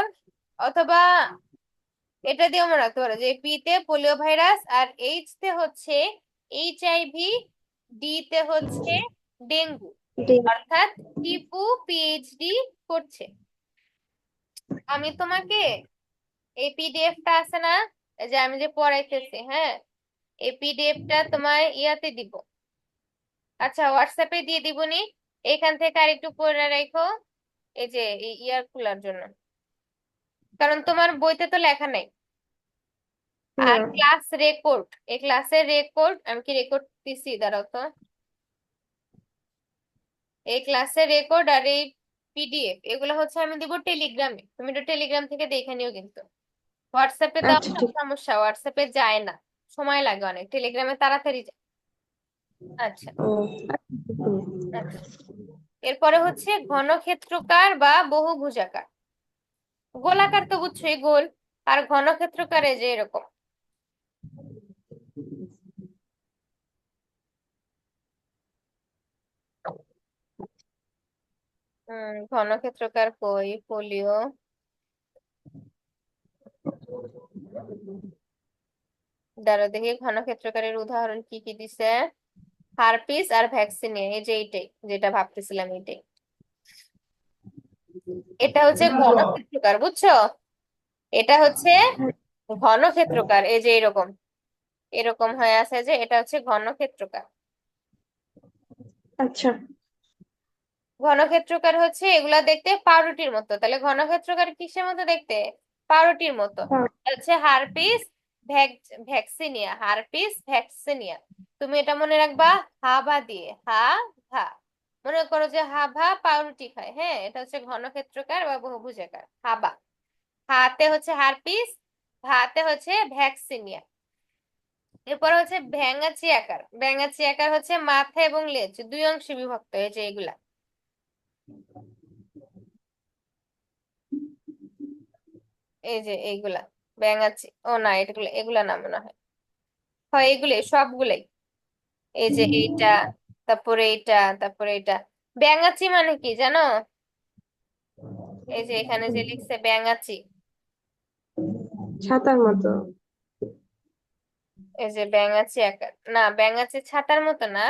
অথবা এটা দিয়ে মনে রাখতে পারো যে পি তে পোলিও ভাইরাস, আর এইচ তে হচ্ছে এইচআইভি, ডি তে হচ্ছে ডেঙ্গু। অর্থাৎ টিপু পিএইচডি করছে। আমি তোমাকে এই পিডিএফটা আছে না, এই যে আমি যে পড়াইতেছি, হ্যাঁ, এই পিডিএফটা তোমার ইয়াতে দিব, আচ্ছা হোয়াটসঅ্যাপে দিয়ে দিবনি। এখান থেকে আর একটু পড়ে রাখো, এই যে এই ইয়ার খোলার জন্য, কারণ তোমার বইতে তো লেখা নাই। আর না। ক্লাস রেকর্ড, এই ক্লাসের রেকর্ড আমি কি রেকর্ড দিছি, দাঁড়াও তো, এই ক্লাসের রেকর্ড আর এই পিডিএফ এগুলো হচ্ছে আমি দিব টেলিগ্রামে, তুমি তো টেলিগ্রাম থেকে দেখে নিও কিন্তু। হোয়াটসঅ্যাপে দাও আচ্ছা, না, ঠিক। সমস্যা, হোয়াটসঅ্যাপে যায় না, সময় লাগে অনেক, টেলিগ্রামে তাড়াতাড়ি যায়। আচ্ছা, ও। আচ্ছা। এরপরে হচ্ছে ঘনক্ষেত্রকার বা বহুভুজাকার। গোলাকার তো বুঝছোই, গোল। আর ঘনক্ষেত্রকারে যে এরকম, ঘনক্ষেত্রকার কই, পোলিও, দ্বারা দেখি ঘনক্ষেত্রকারের উদাহরণ কি কি দিছে। হারপিস আর ভ্যাকসিনিয়া, এই যে এইটাই যেটা ভাবতেছিলাম, এইটাই। এটা হচ্ছে ঘনক্ষেত্রকার, বুঝছো? এটা হচ্ছে ঘনক্ষেত্রকার, এই যে এরকম, এরকম হয়ে আছে, যে এটা হচ্ছে ঘনক্ষেত্রকার। আচ্ছা। ঘনক্ষেত্রকার হচ্ছে এগুলা দেখতে পাউরুটির মতো। তাহলে ঘনক্ষেত্রকার কিসের মতো দেখতে? পাউরুটির মতো। হ্যাঁ। এটা হচ্ছে হারপিস ভ্যাকসিনিয়া, হারপিস ভ্যাকসিনিয়া। তুমি এটা মনে রাখবা হা ভা দিয়ে, হা ভা। মনে করো যে হা ভা পাউরুটি খায়, হ্যাঁ, এটা হচ্ছে ঘনক্ষেত্রকার বা বহুভুজাকার হাবা। হাতে হচ্ছে হারপিস, ভাতে হচ্ছে ভ্যাকসিনিয়া। এরপর হচ্ছে ভ্যাঙাচি আকার। ভ্যাঙাচি আকার হচ্ছে মাথা এবং লেজ দুই অংশে বিভক্ত, এই যে এগুলা, এই যে এইগুলা ব্যাঙাচি। ও না, এগুলা এগুলা না মনে হয়, হয় এগুলাই সবগুলাই। এই যে এইটা, তারপরে এইটা, তারপরে এটা। ব্যাঙাচি মানে কি জানো? এই যে এখানে যে লিখছে ব্যাঙাচি, ছাতার মতো। এই যে ব্যাঙাচি আকার, না ব্যাঙাচি ছাতার মতো না।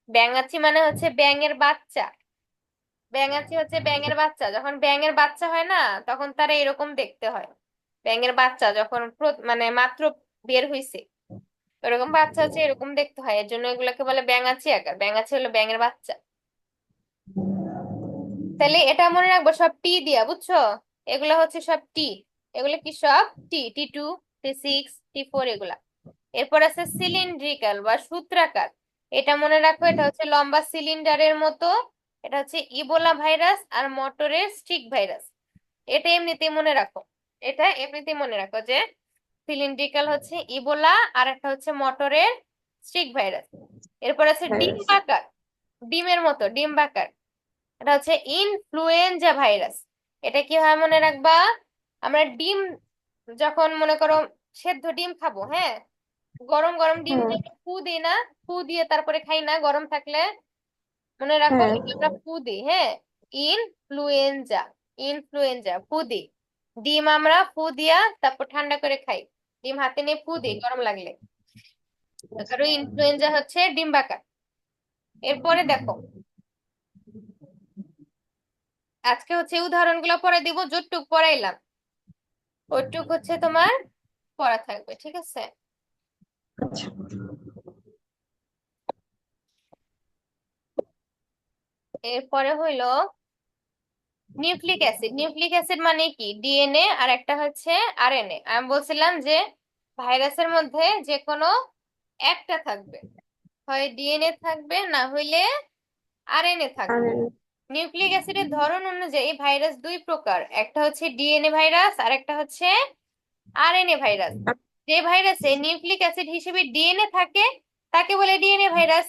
ব্যাঙাচি মানে হচ্ছে ব্যাঙের বাচ্চা। ব্যাঙাচি হচ্ছে ব্যাঙের বাচ্চা, যখন ব্যাঙের বাচ্চা হয় না, তখন তারা এরকম দেখতে হয়। ব্যাঙের বাচ্চা যখন মানে মাত্র বের হইছে, ওরকম বাচ্চা হচ্ছে এরকম দেখতে হয়, এর জন্য এগুলোকে বলে ব্যাঙাচি আকার। ব্যাঙাচি হলো ব্যাঙের বাচ্চা। তাহলে এটা মনে রাখবো সব টি দিয়া, বুঝছো? এগুলো হচ্ছে সব টি। এগুলো কি সব টি, T2, T6, T4 এগুলা। এরপর আছে সিলিন্ড্রিক্যাল বা সূত্রাকার। এটা মনে রাখো, এটা হচ্ছে লম্বা সিলিন্ডারের মতো। এটা হচ্ছে ইবোলা ভাইরাস আর মটরের স্টিক ভাইরাস। এটা এমনিতেই মনে রাখো, এটা এমনিতেই মনে রাখো যে সিলিন্ড্রিক্যাল হচ্ছে ইবোলা, আর একটা হচ্ছে মটরের স্টিক ভাইরাস। এরপর আছে ভাইরাস। ডিম্বাকার, ডিমের মতো ডিম্বাকার। এটা হচ্ছে ইনফ্লুয়েঞ্জা ভাইরাস। এটা কি হয় মনে রাখবা, আমরা ডিম যখন মনে করো সেদ্ধ ডিম খাবো, হ্যাঁ, গরম গরম ডিম হ্যাঁ, দিয়ে আমরা ফু দিই না? ফু দিয়ে তারপরে খাই না গরম থাকলে? মনে রাখো হ্যাঁ, এটা আমরা ফু দিই, হ্যাঁ। ইনফ্লুয়েঞ্জা, ইনফ্লুয়েঞ্জা ফু দিই। ডিম আমরা ফু দিয়া তারপর ঠান্ডা করে খাই। ডিম হাতে নিয়ে ফু দিই গরম লাগলে। কারণ ইনফ্লুয়েঞ্জা হচ্ছে ডিম্বাকার। এরপরে দেখো, আজকে হচ্ছে উদাহরণগুলো পরে দিব, যতটুক পড়াইলাম ওইটুক হচ্ছে তোমার পড়া থাকবে, ঠিক আছে? আচ্ছা। এরপরে হইলো নিউক্লিক অ্যাসিড। নিউক্লিক অ্যাসিড মানে কি? ডিএনএ আর একটা হচ্ছে আরএনএ। আমি বলছিলাম যে ভাইরাসের মধ্যে যে কোনো একটা থাকবে, হয় ডিএনএ থাকবে, না হইলে আরএনএ আর থাকবে। নিউক্লিক অ্যাসিডের ধরন অনুযায়ী ভাইরাস দুই প্রকার, একটা হচ্ছে ডিএনএ ভাইরাস আর একটা হচ্ছে আরএনএ ভাইরাস। যে ভাইরাসে নিউক্লিক অ্যাসিড হিসেবে ডিএনএ থাকে তাকে বলে ডিএনএ ভাইরাস,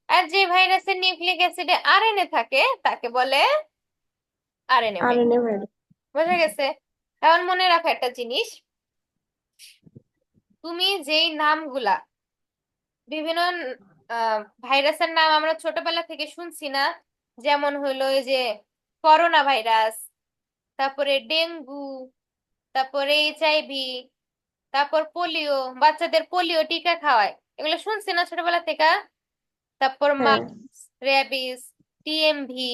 আর যে ভাইরাসের নিউক্লিক অ্যাসিডে আরএনএ থাকে তাকে বলে আরএনএ ভাইরাস। RNA virus. বোঝা গেছে? এখন মনে রাখো একটা জিনিস, তুমি যেই নামগুলা বিভিন্ন ভাইরাসের নাম আমরা ছোটবেলা থেকে শুনছি না, যেমন হলো এই যে করোনা ভাইরাস, তারপরে ডেঙ্গু, তারপরে এইচআইভি, তারপর পোলিও, বাচ্চাদের পোলিও টিকা খাওয়ায়, এগুলো শুনছি না ছোটবেলা থেকে? তারপর হ্যাঁ। মার্স, র্যাবিস, টিএমভি,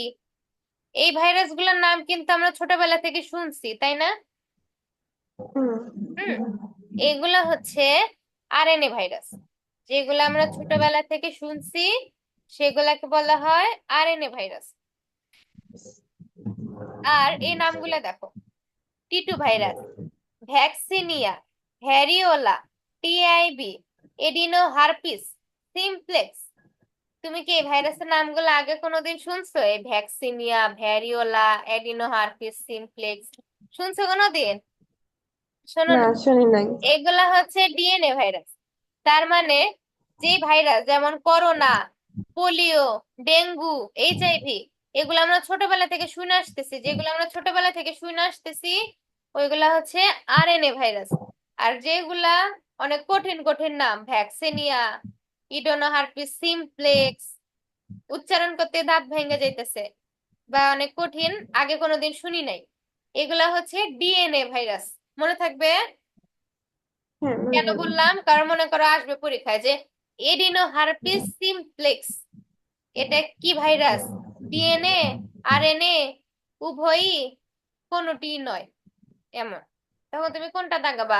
এই ভাইরাস গুলোর নাম কিন্তু আমরা ছোটবেলা থেকে শুনছি, তাই না? হুম। হুম। এগুলা হচ্ছে আরএনএ ভাইরাস। যেগুলো আমরা ছোটবেলা থেকে শুনছি সেগুলাকে বলা হয় আরএনএ ভাইরাস। আর এই নামগুলা দেখো: Titu virus, vaccinia, variola, TIB, adeno herpes, simplex. তুমি কি এই ভাইরাসের নামগুলো আগে কোনোদিন শুনছো? এই vaccinia, variola, adeno herpes, simplex শুনছো কোনোদিন? শোনো না, না। শুনি নাই। এগুলা হচ্ছে ডিএনএ ভাইরাস। তার মানে যে ভাইরাস যেমন করোনা, পোলিও, ডেঙ্গু, এইচআইভি, এগুলো আমরা ছোটবেলা থেকে শুনে আসতেছি, যেগুলো আমরা ছোটবেলা থেকে শুনে আসতেছি ওইগুলা হচ্ছে আরএনএ ভাইরাস। আর যেগুলা অনেক কঠিন কঠিন নাম, ভ্যাকসিনিয়া, ইডোনোহার্পিস সিমপ্লেক্স, উচ্চারণ করতে দাঁত ভেঙে যাইতেছে, বা অনেক কঠিন, আগে কোনোদিন শুনি নাই, এগুলা হচ্ছে ডিএনএ ভাইরাস। মনে থাকবে? হ্যাঁ, মনে কেন থাকবে। বললাম? কারণ মনে করো আসবে পরীক্ষায় যে এডিনো হার্পিস সিমপ্লেক্স, এটা কি ভাইরাস? ডিএনএ, আরএনএ, উভয়ই, কোনোটি নয়, এমন। তখন তুমি কোনটা দাগাবা?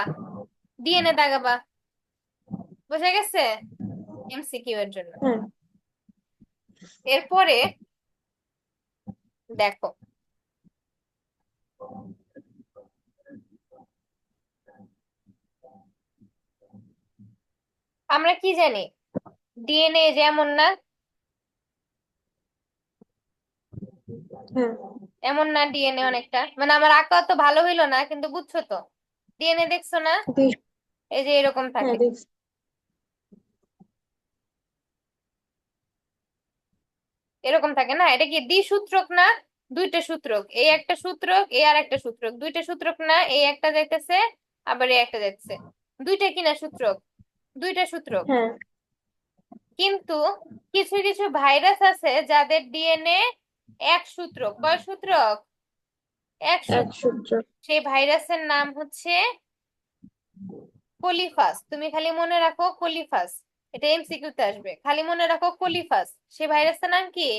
ডিএনএ দাগাবা। বুঝা গেছে? এমসিকিউ এর জন্য। হ্যাঁ। এরপরে দেখো, আমরা কি জানি ডিএনএ যেমন না, হ্যাঁ, এমন না, ডিএনএ অনেকটা, মানে আমার আঁকা তো ভালো হইলো না, কিন্তু বুঝছো তো। ডিএনএ দেখছো না? দুই। এই যে এরকম হ্যাঁ, থাকে। দেখছি। এরকম থাকে না, এটা কি দ্বিসূত্রক না? দুইটা সূত্রক, এই একটা সূত্রক, এই আর একটা সূত্রক, দুইটা সূত্রক না, এই একটা যাইতেছে, আবার এই একটা যাইতেছে। দুইটা কিনা সূত্রক, দুইটা সূত্রক। হ্যাঁ, কিন্তু কিছু কিছু ভাইরাস আছে যাদের ডিএনএ এক সূত্রক। কয় সূত্রক? এক এক সূত্রক। সূত্র। সেই ভাইরাসের নাম হচ্ছে কোলিফাস। তুমি খালি মনে রাখো কোলিফাস, এটা এমসিকিউ তে আসবে, খালি মনে রাখো কোলিফাস। সেই ভাইরাসের নাম কি?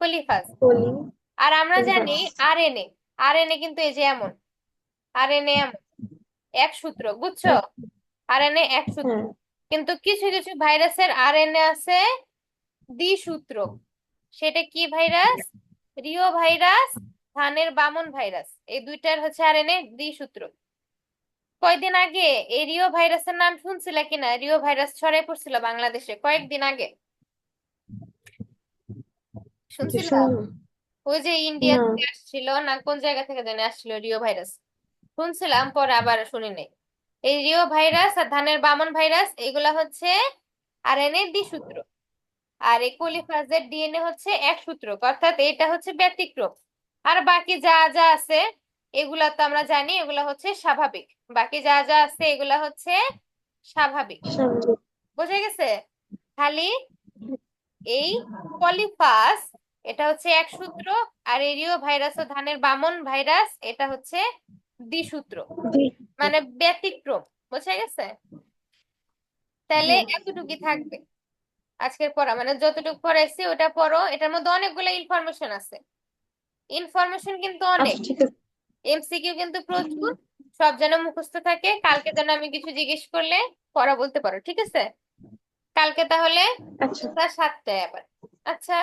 কোলিফাস। পলি আর আমরা জানি পলিহাস। আরএনএ। আরএনএ কিন্তু এই যে এমন, আরএনএ এমন এক সূত্র, বুঝছো? আরএনএ এক সূত্র। হ্যাঁ। কিন্তু কিছু কিছু ভাইরাসের আরএনএ আছে দ্বিসূত্রক। সেটা কি ভাইরাস? রিও ভাইরাস, ধানের বামন ভাইরাস, এই দুইটার হচ্ছে আরএনএ দ্বিসূত্রক। কয়দিন আগে এই রিও ভাইরাসের নাম শুনছিলে কিনা? রিও ভাইরাস ছড়াই পড়ছিল বাংলাদেশে কয়েকদিন আগে, যে শুনছিলা? শুনুন। ওই যে ইন্ডিয়া না। থেকে আসছিল না, কোন জায়গা থেকে জানি আসছিল রিও ভাইরাস, শুনছিলাম, পরে আবার শুনি নাই। এই রিও ভাইরাস আর ধানের বামন ভাইরাস এগুলা হচ্ছে আরএনএ দ্বিসূত্র। আর এই কোলিফাজের ডিএনএ হচ্ছে এক সূত্রক, অর্থাৎ এটা হচ্ছে ব্যতিক্রম। আর বাকি যা যা আছে এগুলা তো আমরা জানি, এগুলা হচ্ছে স্বাভাবিক। বাকি যা যা আছে এগুলা হচ্ছে স্বাভাবিক। স্বাভাবিক। বুঝে গেছে? খালি এই পলিফাস, এটা হচ্ছে এক সূত্র, আর এরিও ভাইরাস ও ধানের বামন ভাইরাস এটা হচ্ছে দ্বিসূত্র, জি। মানে ব্যতিক্রম। বুঝে গেছে? তাহলে হ্যাঁ। এতটুকুই থাকবে আজকের পড়া, মানে যতটুকু পড়াইছি ওটা পড়ো। এটার মধ্যে অনেকগুলো ইনফরমেশন আছে, ইনফরমেশন কিন্তু অনেক। আচ্ছা, ঠিক আছে। এমসিকিউ কিন্তু প্রচুর। সব যেন মুখস্থ থাকে, কালকে যেন আমি কিছু জিজ্ঞেস করলে পড়া বলতে পারো, ঠিক আছে? কালকে তাহলে আচ্ছা। 7টায় আবার। আচ্ছা।